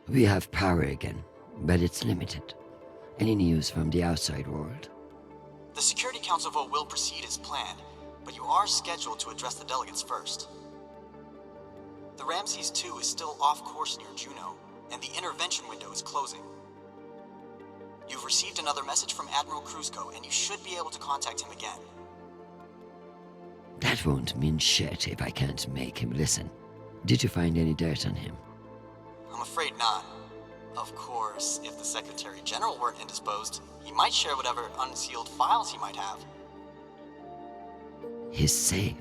We have power again, but it's limited. Any news from the outside world? The Security Council vote will proceed as planned, but you are scheduled to address the delegates first. The Ramses 2 is still off course near Juno, and the intervention window is closing. You've received another message from Admiral Kruzko, and you should be able to contact him again. That won't mean shit if I can't make him listen. Did you find any dirt on him? I'm afraid not. Of course, if the Secretary General weren't indisposed, he might share whatever unsealed files he might have. He's safe.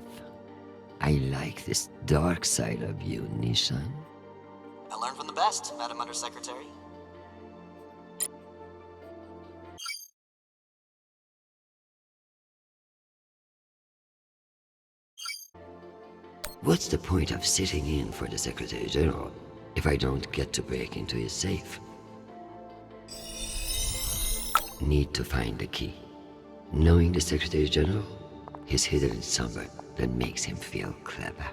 I like this dark side of you, Nishan. I learned from the best, Madam Undersecretary. What's the point of sitting in for the Secretary General if I don't get to break into his safe? Need to find the key. Knowing the Secretary General, he's hidden somewhere that makes him feel clever.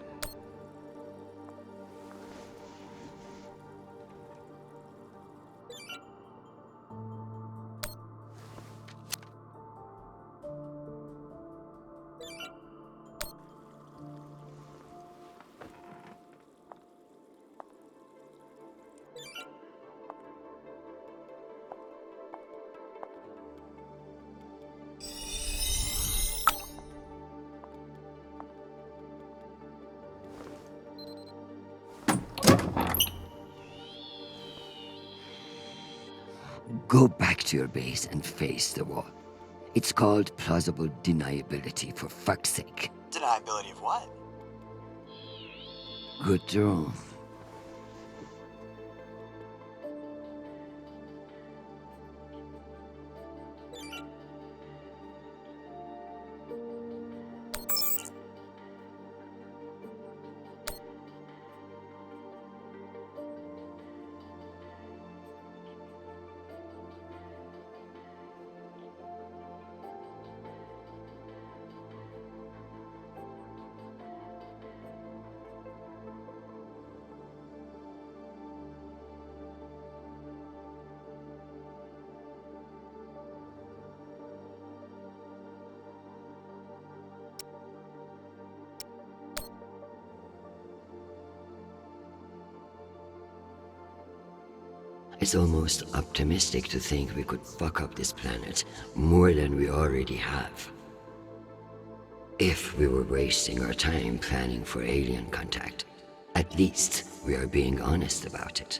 Go back to your base and face the wall. It's called plausible deniability, for fuck's sake. Deniability of what? Good draw. It's almost optimistic to think we could fuck up this planet more than we already have. If we were wasting our time planning for alien contact, at least we are being honest about it.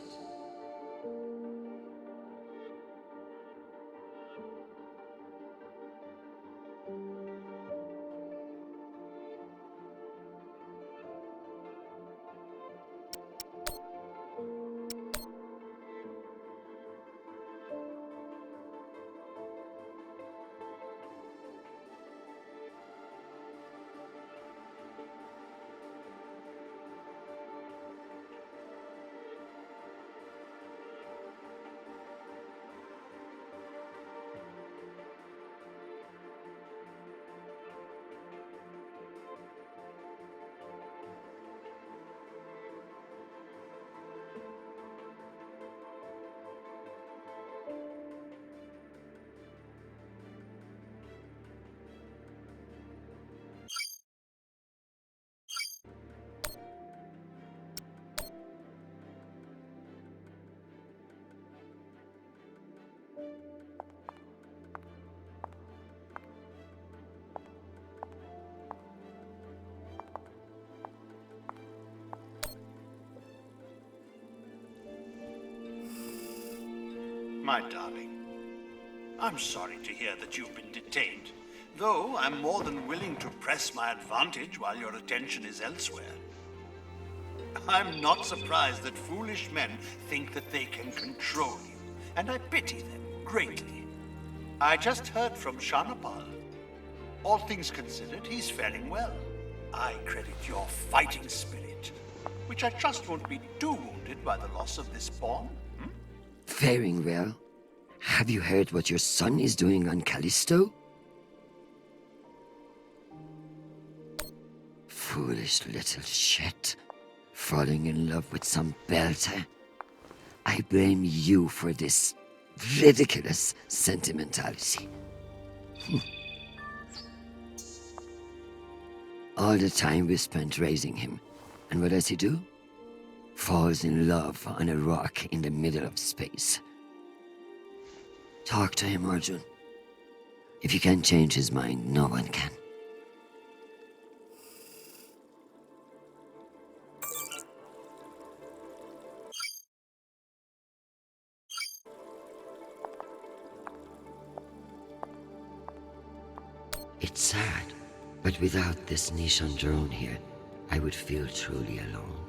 My darling, I'm sorry to hear that you've been detained, though I'm more than willing to press my advantage while your attention is elsewhere. I'm not surprised that foolish men think that they can control you, and I pity them greatly. I just heard from Shanapal. All things considered, he's faring well. I credit your fighting spirit, which I trust won't be too wounded by the loss of this pawn. Faring well? Have you heard what your son is doing on Callisto? Foolish little shit. Falling in love with some belter. I blame you for this ridiculous sentimentality. All the time we spent raising him, and what does he do? Falls in love on a rock in the middle of space. Talk to him, Arjun. If you can't change his mind, no one can. It's sad, but without this Nishan drone here, I would feel truly alone.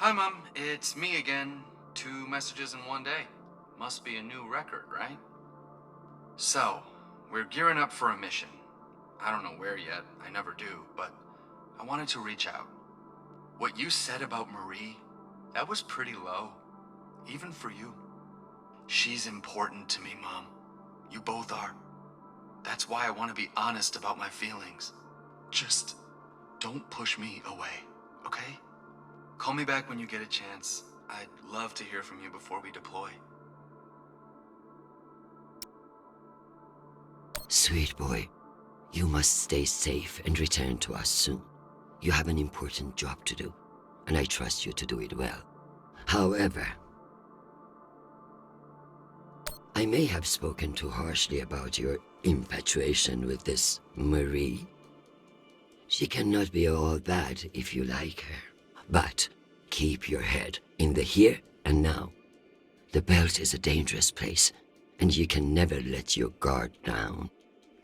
Hi, Mom. It's me again. 2 messages in one day. Must be a new record, right? So, we're gearing up for a mission. I don't know where yet, I never do, but I wanted to reach out. What you said about Marie, that was pretty low. Even for you. She's important to me, Mom. You both are. That's why I want to be honest about my feelings. Just don't push me away, okay? Call me back when you get a chance. I'd love to hear from you before we deploy. Sweet boy, you must stay safe and return to us soon. You have an important job to do, and I trust you to do it well. However, I may have spoken too harshly about your infatuation with this Marie. She cannot be all bad if you like her. But keep your head in the here and now. The belt is a dangerous place, and you can never let your guard down.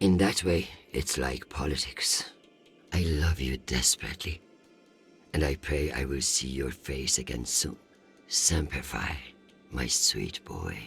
In that way, it's like politics. I love you desperately, and I pray I will see your face again soon. Semper Fi, my sweet boy.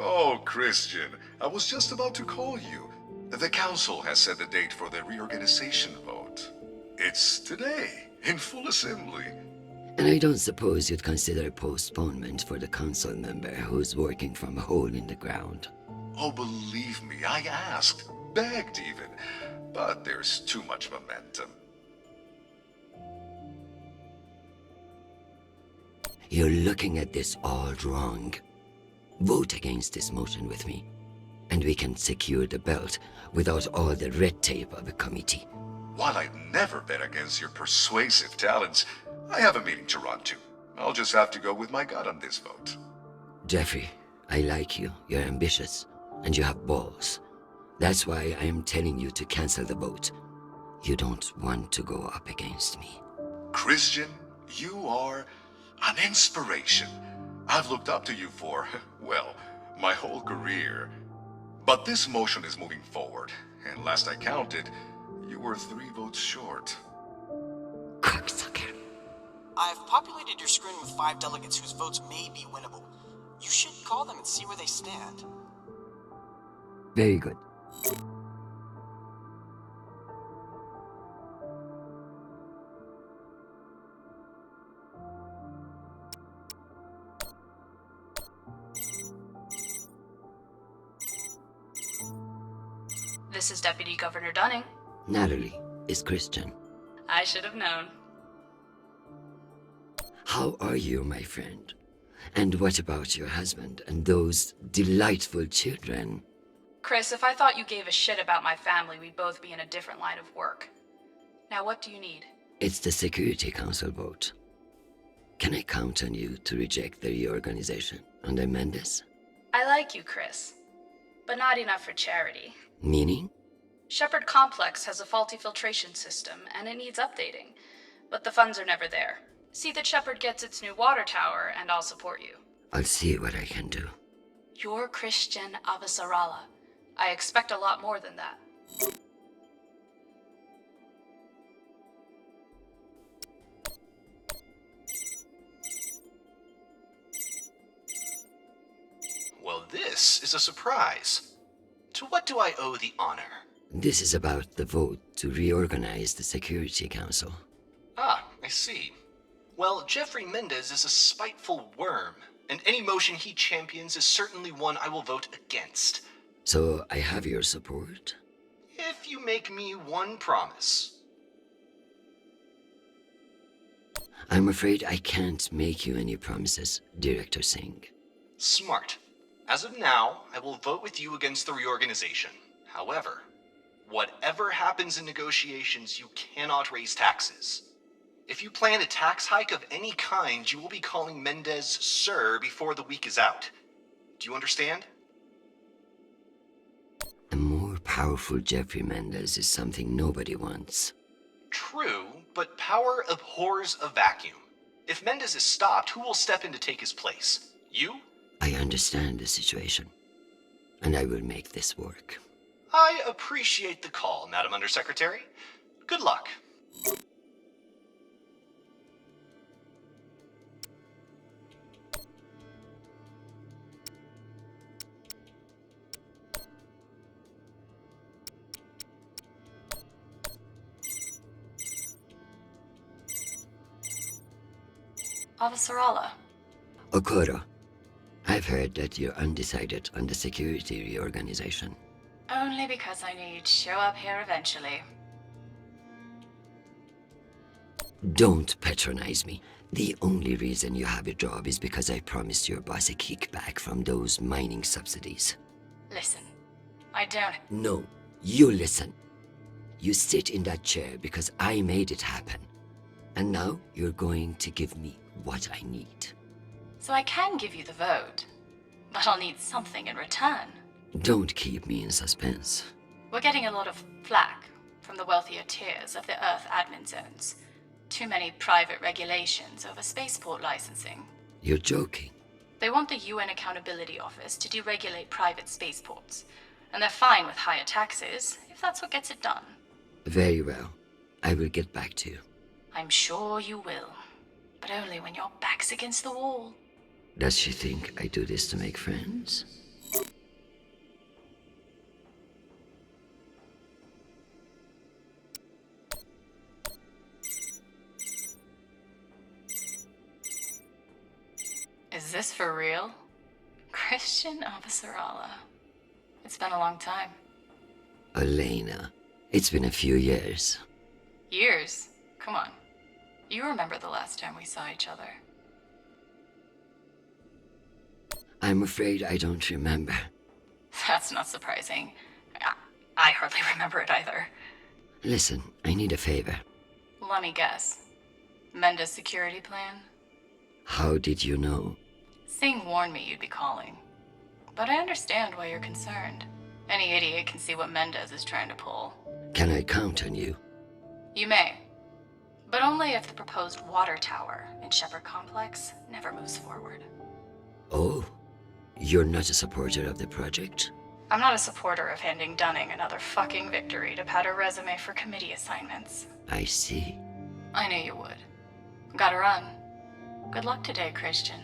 Oh, Christian, I was just about to call you. The council has set the date for the reorganization vote. It's today, in full assembly. And I don't suppose you'd consider a postponement for the council member who's working from a hole in the ground. Oh, believe me, I asked, begged even. But there's too much momentum. You're looking at this all wrong. Vote against this motion with me, and we can secure the belt without all the red tape of a committee. While I'd never bet against your persuasive talents, I have a meeting to run to. I'll just have to go with my gut on this vote. Jeffrey, I like you. You're ambitious, and you have balls. That's why I am telling you to cancel the vote. You don't want to go up against me. Christian, you are an inspiration. I've looked up to you for, well, my whole career. But this motion is moving forward, and last I counted, you were 3 votes short. Cocksucker. I've populated your screen with 5 delegates whose votes may be winnable. You should call them and see where they stand. Very good. This is Deputy Governor Dunning. Natalie is Christian. I should have known. How are you, my friend? And what about your husband and those delightful children? Chris, if I thought you gave a shit about my family, we'd both be in a different line of work. Now, what do you need? It's the Security Council vote. Can I count on you to reject the reorganization and amend this? I like you, Chris. But not enough for charity. Meaning? Shepherd Complex has a faulty filtration system, and it needs updating. But the funds are never there. See that Shepherd gets its new water tower, and I'll support you. I'll see what I can do. You're Christian Avasarala. I expect a lot more than that. Well, this is a surprise. To what do I owe the honor? This is about the vote to reorganize the Security Council. Ah, I see. Well, Jeffrey Mendez is a spiteful worm, and any motion he champions is certainly one I will vote against. So I have your support? If you make me one promise. I'm afraid I can't make you any promises, Director Singh. Smart. As of now, I will vote with you against the reorganization. However, whatever happens in negotiations, you cannot raise taxes. If you plan a tax hike of any kind, you will be calling Mendez Sir before the week is out. Do you understand? A more powerful Jeffrey Mendez is something nobody wants. True, but power abhors a vacuum. If Mendez is stopped, who will step in to take his place? You? I understand the situation, and I will make this work. I appreciate the call, Madam Undersecretary. Good luck. Avasarala. Okoro, I've heard that you're undecided on the security reorganization. Only because I need to show up here eventually. Don't patronize me. The only reason you have a job is because I promised your boss a kickback from those mining subsidies. Listen, I don't... No, you listen. You sit in that chair because I made it happen. And now you're going to give me what I need. So I can give you the vote, but I'll need something in return. Don't keep me in suspense. We're getting a lot of flack from the wealthier tiers of the Earth admin zones. Too many private regulations over spaceport licensing. You're joking. They want the UN Accountability Office to deregulate private spaceports, and they're fine with higher taxes if that's what gets it done. Very well. I will get back to you. I'm sure you will, but only when your back's against the wall. Does she think I do this to make friends? Is this for real? Christian Avasarala. It's been a long time. Elena, it's been a few years. Years? Come on. You remember the last time we saw each other. I'm afraid I don't remember. That's not surprising. I hardly remember it either. Listen, I need a favor. Let me guess. Mendez security plan? How did you know? Singh warned me you'd be calling. But I understand why you're concerned. Any idiot can see what Mendez is trying to pull. Can I count on you? You may. But only if the proposed water tower in Shepard Complex never moves forward. Oh, you're not a supporter of the project? I'm not a supporter of handing Dunning another fucking victory to pad her resume for committee assignments. I see. I knew you would. Gotta run. Good luck today, Christian.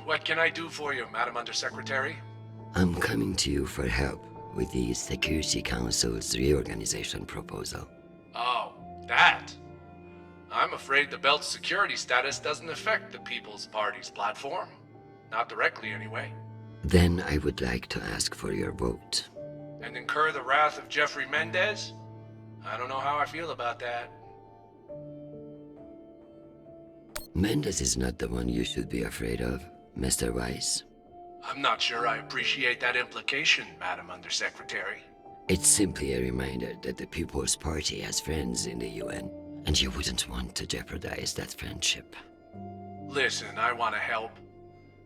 What can I do for you, Madam Undersecretary? I'm coming to you for help with the Security Council's reorganization proposal. Oh, that. I'm afraid the belt's security status doesn't affect the People's Party's platform. Not directly, anyway. Then I would like to ask for your vote. And incur the wrath of Jeffrey Mendez? I don't know how I feel about that. Mendez is not the one you should be afraid of, Mr. Weiss. I'm not sure I appreciate that implication, Madam Undersecretary. It's simply a reminder that the People's Party has friends in the UN, and you wouldn't want to jeopardize that friendship. Listen, I want to help,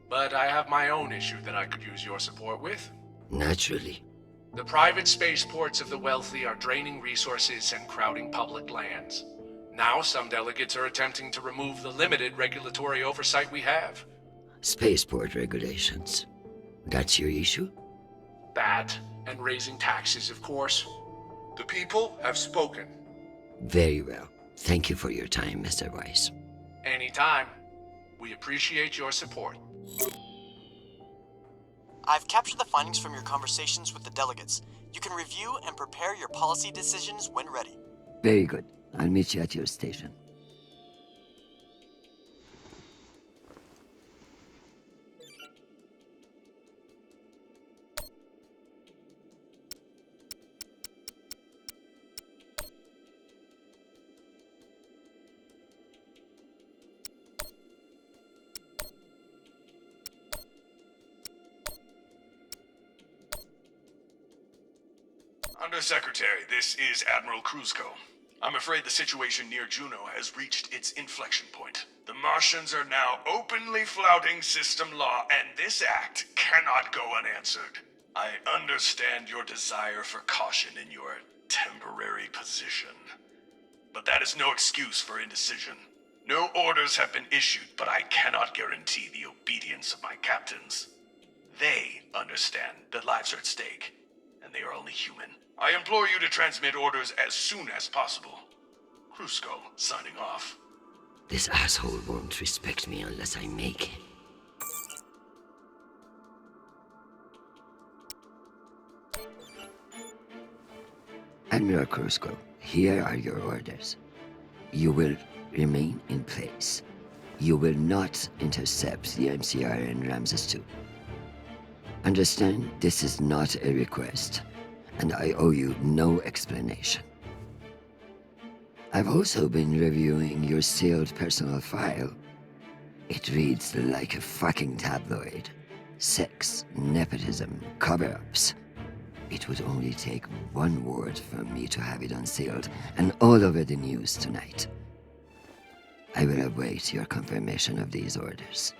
but I have my own issue that I could use your support with. Naturally. The private spaceports of the wealthy are draining resources and crowding public lands. Now some delegates are attempting to remove the limited regulatory oversight we have. Spaceport regulations. That's your issue? That, and raising taxes, of course. The people have spoken. Very well. Thank you for your time, Mr. Weiss. Anytime. We appreciate your support. I've captured the findings from your conversations with the delegates. You can review and prepare your policy decisions when ready. Very good. I'll meet you at your station. Undersecretary, this is Admiral Kruzko. I'm afraid the situation near Juno has reached its inflection point. The Martians are now openly flouting system law, and this act cannot go unanswered. I understand your desire for caution in your temporary position. But that is no excuse for indecision. No orders have been issued, but I cannot guarantee the obedience of my captains. They understand that lives are at stake, and they are only human. I implore you to transmit orders as soon as possible. Kruzko, signing off. This asshole won't respect me unless I make him. Admiral Kruzko, here are your orders. You will remain in place. You will not intercept the MCR in Ramses 2. Understand, this is not a request, and I owe you no explanation. I've also been reviewing your sealed personal file. It reads like a fucking tabloid. Sex, nepotism, cover-ups. It would only take one word from me to have it unsealed and all over the news tonight. I will await your confirmation of these orders.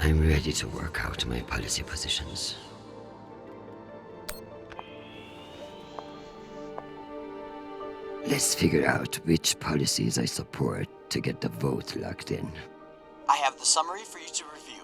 I'm ready to work out my policy positions. Let's figure out which policies I support to get the vote locked in. I have the summary for you to review.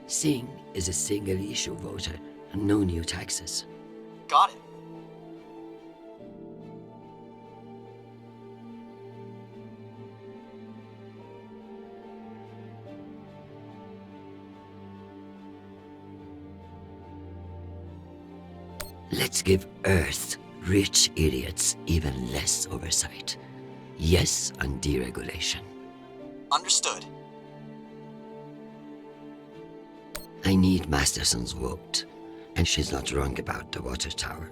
Singh is a single-issue voter, no new taxes. Got it. Let's give Earth rich idiots even less oversight. Yes on deregulation. Understood. I need Masterson's vote, and she's not wrong about the water tower.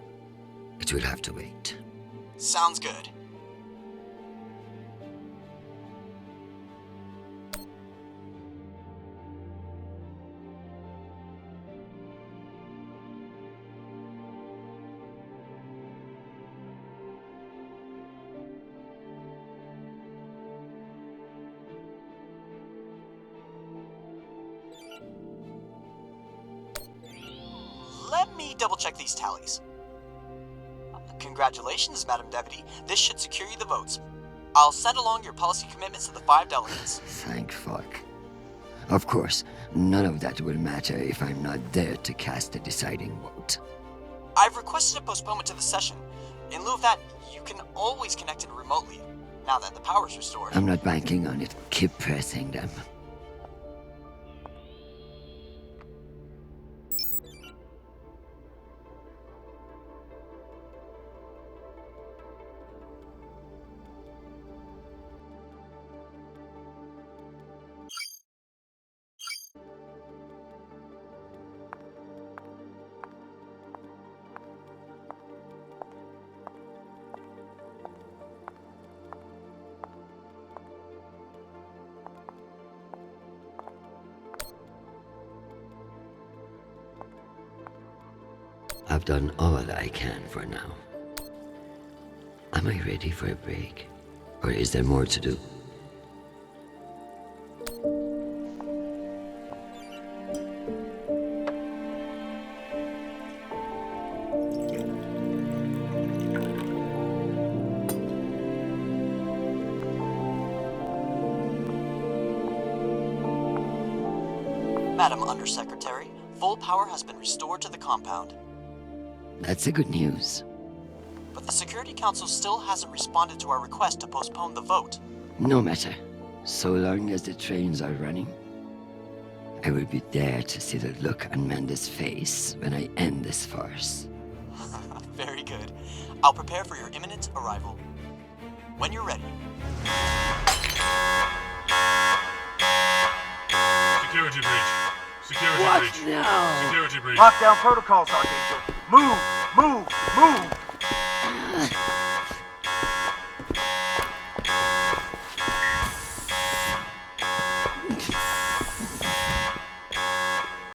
It will have to wait. Sounds good. me double check these tallies. Congratulations, Madam Deputy. This should secure you the votes. I'll send along your policy commitments to the 5 delegates. Thank fuck. Of course, none of that will matter if I'm not there to cast a deciding vote. I've requested a postponement to the session. In lieu of that, you can always connect in remotely, now that the power's restored. I'm not banking on it. Keep pressing them. I've done all I can for now. Am I ready for a break? Or is there more to do? Madam Undersecretary, full power has been restored to the compound. That's the good news. But the Security Council still hasn't responded to our request to postpone the vote. No matter. So long as the trains are running, I will be there to see the look on Amanda's face when I end this farce. Very good. I'll prepare for your imminent arrival. When you're ready. Security breach. Security What breach. now? Security breach. Lockdown protocols, Archangel. Move! Move! Move!